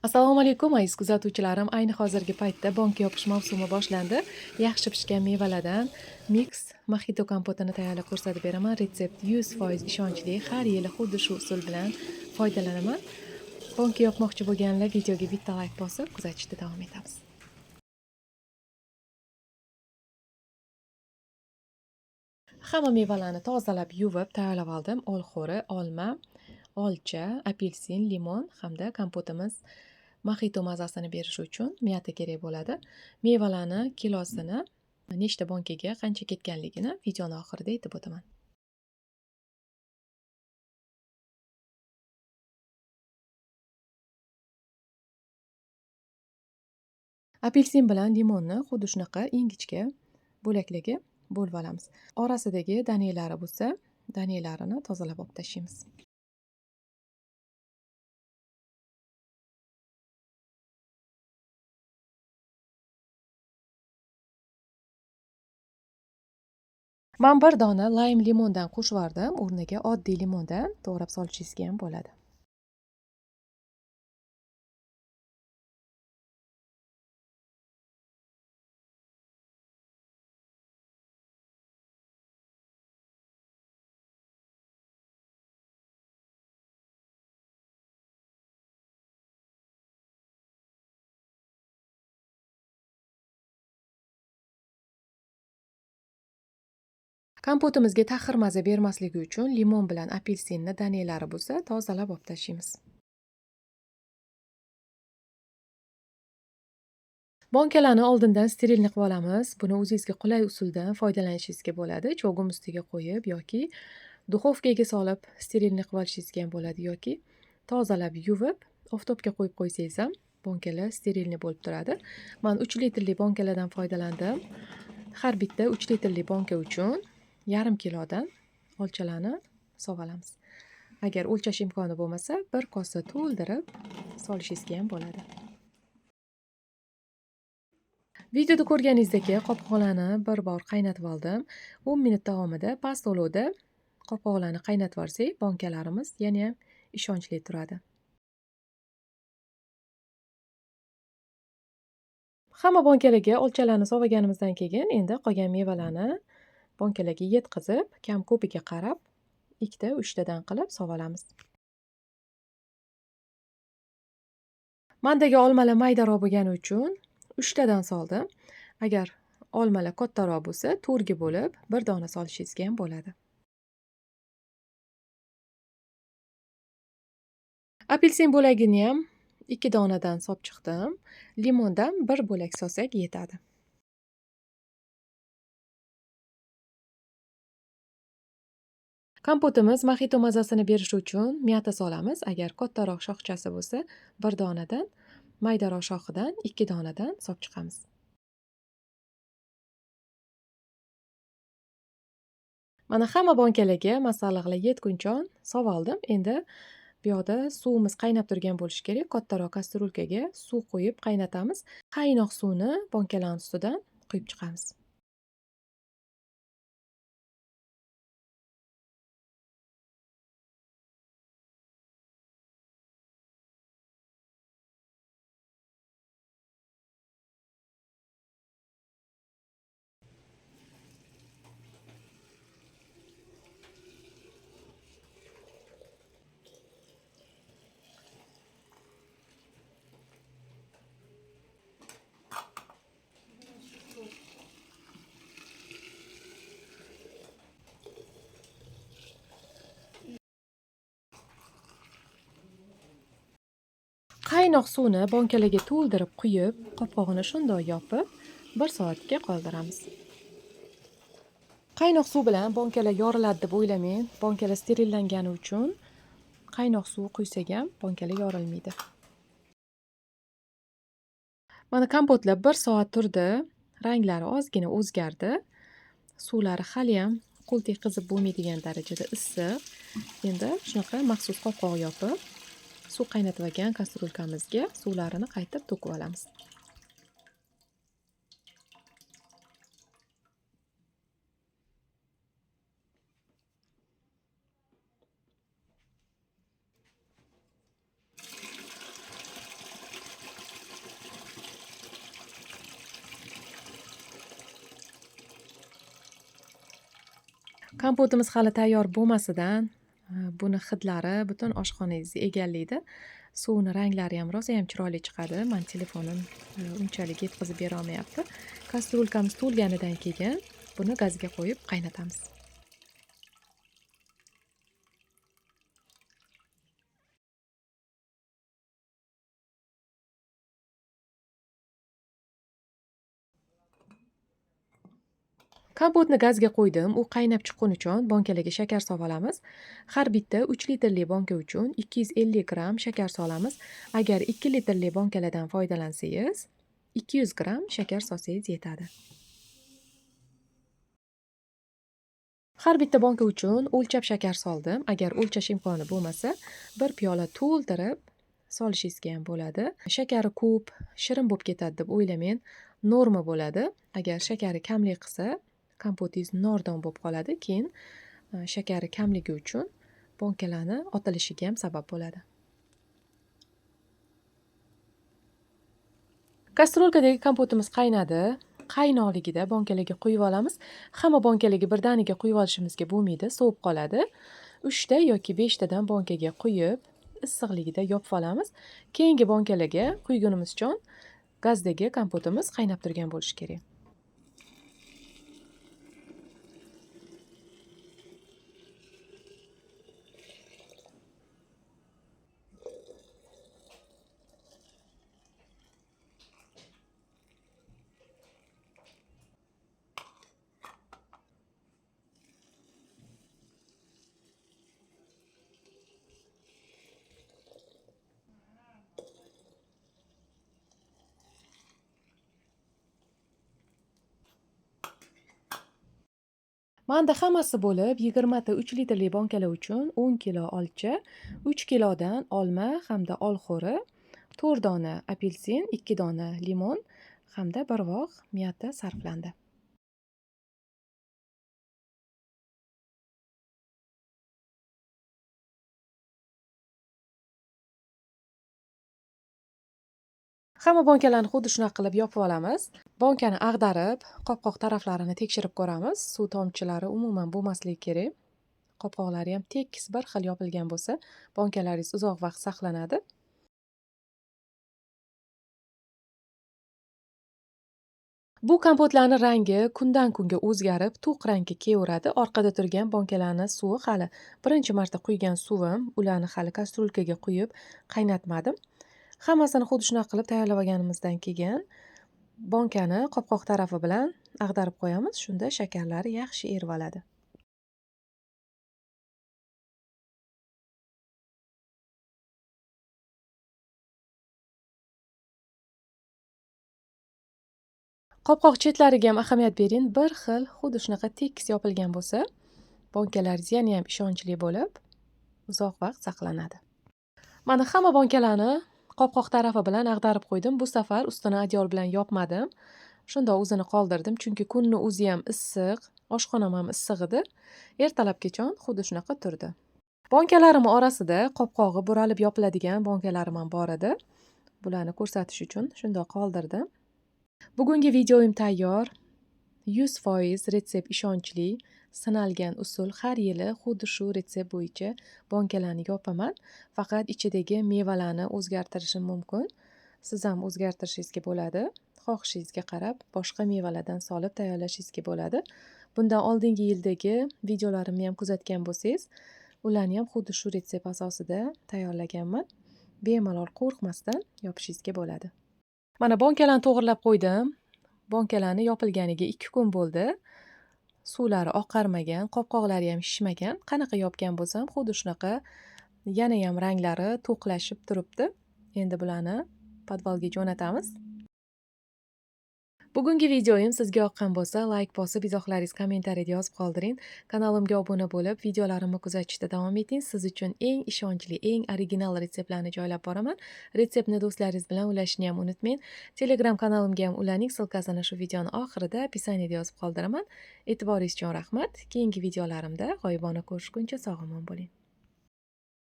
Assalomu alaykum aziz kuzatuvchilarim. Ayni hozirgi paytda bonka yopish mavsumi boshlandi. Yaxshi pishgan mevalardan mix mojito kompotini tayyorlab ko'rsatib beraman. Retsept 100% ishonchli. Har yili xuddi shu usul bilan foydalanaman. Bonka yopmoqchi bo'lganlar videoga bitta like bosib kuzatishda davom etamiz. Hamma mevalarni tozalab yuvib tayyorlab oldim. Olxo'ri, olma, olcha, apelsin, limon hamda kompotimiz mojito mazasini berish uchun miyata kerak bo'ladi. Mevalarni kilosini nechta bonkaga qancha ketganligini videoni oxirida aytib o'taman. Apelsin bilan limonni xuddi shunaqa ingichka bo'laklarga bo'lib olamiz. Orasidagi danalari bo'lsa, danalarini tozalab olib tashlaymiz. Men bir dona lime limondan qo'shib yubordim. O'rniga oddiy limondan to'g'rab solishingizga ham bo'ladi. Kompotimizga taxir maza bermasligi uchun limon bilan apelsinni danalari bo'lsa, tozalab olib tashlaymiz. Bonkalarni oldindan sterilni qilib olamiz. Buni o'zingizga qulay usuldan foydalanishingiz bo'ladi. Cho'g'im ustiga qo'yib yoki duxovkaga solib sterilni qilib olishingiz ham bo'ladi yoki tozalab yuvib oftobga qo'yib qo'ysangiz ham bonkalar sterilni bo'lib turadi. Men 3 litrli bonkalardan foydalandim. Har bitta 3 litrli bonka uchun yarim kilodan olchalarni olamiz. Agar o'lchash imkoni bo'lmasa, bir kosa to'ldirib solishingiz ham bo'ladi. Videoda ko'rganingizdek qopqoqlarni bir bor qaynatib oldim. 10 minut davomida past olovda qopqoqlarni qaynatib olsak, bonkalarimiz yana ham ishonchli turadi. Hamma bonkalarga olchalarni sovaganimizdan keyin endi qolgan mevalarni bonkalarga yetkazib, kam ko'piga qarab 2 ta 3 tadan qilib olamiz. Mendagi olmalar maydaroq bo'lgani uchun 3 tadan soldim. Agar olmalar kattaroq bo'lsa, to'rga bo'lib bir dona solishingiz ham bo'ladi. Apelsin bo'lagini ham 2 donadan solib chiqdim. Limondan 1 bo'lak solsak yetadi. Kompotimiz mojito mazasini berish uchun miyata solamiz. Agar kattaroq shoxchasi bo'lsa, 1 donadan, maydaroq shoxidan 2 donadan solib chiqamiz. Mana hamma bonkalarga masalliqlar yetguncha sovoldim. Endi bu yoqda suvimiz qaynab turgan bo'lishi kerak. Kattaroq kastrulkaga suv qo'yib qaynatamiz. Qaynoq suvni bonkalarning ustidan quyib chiqamiz. Qaynoq suvni bonkalarga to'ldirib quyib, qopqog'ini shundoq yopib, 1 soatga qoldiramiz. Qaynoq suv bilan bonkalar yoriladi deb o'ylamang. Bonkalar sterillangani uchun qaynoq suv quysak ham bonkalar yorilmaydi. Mana kompotlar 1 soat turdi. Ranglari ozgina o'zgardi. Suvlari hali ham qo'l tekkizib bo'lmaydigan darajada issiq. Endi shunaqa maxsus qopqoq yopib, suv qaynatib olgan kastrulkamizga suvlarini qaytib to'kib olamiz. Kompotimiz hali tayyor bo'lmasidan, buni hidlari butun oshxonangizni egallaydi. Suvini ranglari ham rosayam chiroyli chiqadi. Men telefonim unchalik yetkazib bera olmayapti. Kastrulkamiz to'lganidan keyin buni gazga qo'yib qaynatamiz. Kompotni gazga qo'ydim. U qaynab chiqquni uchun bankalarga shakar solib olamiz. Har bitta 3 litrli banka uchun 250 gramm shakar solamiz. Agar 2 litrli bankalardan foydalansangiz, 200 gramm shakar solsangiz yetadi. Har bitta banka uchun o'lchab shakar soldim. Agar o'lchash imkoni bo'lmasa, bir piyola to'ldirib solishingizga ham bo'ladi. Shakari ko'p, shirin bo'lib ketadi deb o'ylamang. Norma bo'ladi. Agar shakari kamlik qilsa, kompotingiz nordon bo'lib qoladi. Keyin shakari kamligi uchun bankalarni otilishiga ham sabab bo'ladi. Kastrolkadagi kompotimiz qaynadi. Qaynoqligida bankalarga quyib olamiz. Hamma bankalarga birdaniga quyib olishimizga bo'lmaydi, sovib qoladi. 3 ta yoki 5 tadan bankaga quyib, issiqligida yopib olamiz. Keyingi bankalarga quygunimiz uchun gazdagi kompotimiz qaynab turgan bo'lishi kerak. Manda hammasi bo'lib 20 ta 3 litrli bankalar uchun 10 kilo olcha, 3 kilodan olma hamda olxo'ri, 4 dona apelsin, 2 dona limon hamda bir voq miyata sarflandi. Hamma bankalarni xuddi shunaqa qilib yopib olamiz. Bankani ag'darib, qopqoq taraflarini tekshirib ko'ramiz. Suv tomchilari umuman bo'lmasligi kerak. Qopqoqlari ham tekis bir xil yopilgan bo'lsa, bankalaringiz uzoq vaqt saqlanadi. Bu kompotlarning rangi kundan kunga o'zgarib, to'q rangga kelaveradi. Orqada turgan bankalarning suvi hali birinchi marta quygan suvim, ularni hali kastrulkaga quyib qaynatmadim. Hammasini xuddi shunaqa qilib tayyorlab olganimizdan keyin bankani qopqoq tarafi bilan ag'darib qo'yamiz. Shunda shakarlari yaxshi erib oladi. Qopqoq chetlariga ham ahamiyat bering. Bir xil xuddi shunaqa tekis yopilgan bo'lsa, bankalaringiz yana ham ishonchli bo'lib, uzoq vaqt saqlanadi. Mana hamma bankalarni qopqoq tarafi bilan ag'darib qo'ydim. Bu safar ustini adyol bilan yopmadim. Shundoq o'zini qoldirdim, chunki kunni o'zi ham issiq, oshxonam ham issiq edi. Ertalabgacha xuddi shunaqa turdi. Bankalarim orasida qopqog'i buralib yopiladigan bankalarim ham bor edi. Bularni ko'rsatish uchun shundoq qoldirdim. Bugungi videoim tayyor. 100% retsept ishonchli, sinalgan usul. Har yili xuddi shu retsept bo'yicha bankalarni yopaman. Faqat ichidagi mevalarni o'zgartirishim mumkin. Siz ham o'zgartirishingizga bo'ladi. Xohishingizga qarab boshqa mevalardan solib tayyorlashingizga bo'ladi. Bundan oldingi yildagi videolarimni ham kuzatgan bo'lsangiz, ularni ham xuddi shu retsept asosida tayyorlaganman. Bemalol qo'rqmasdan yopishingizga bo'ladi. Mana bankalarni to'g'irlab qo'ydim. Bankalarni yopilganiga 2 kun bo'ldi. Suvlari oqarmagan, qopqoqlari ham shishmagan. Qanaqa yopgan bo'lsam, xuddi shunaqa yana ham ranglari to'qlashib turibdi. Endi bularni podvalga jo'natamiz. Bugungi videoim sizga yoqqan bo'lsa, like bosib, izohlaringizni kommentariyada yozib qoldiring. Kanalimga obuna bo'lib, videolarimni kuzatishda davom eting. Siz uchun eng ishonchli, eng original retseptlarni joylab boraman. Retseptni do'stlaringiz bilan ulashishni ham unutmang. Telegram kanalimga ham ulaning, silkasini shu videoni oxirida opисаниеda yozib qoldiraman. E'tiboringiz uchun rahmat. Keyingi videolarimda g'oyibona ko'rishguncha sog' omon bo'ling.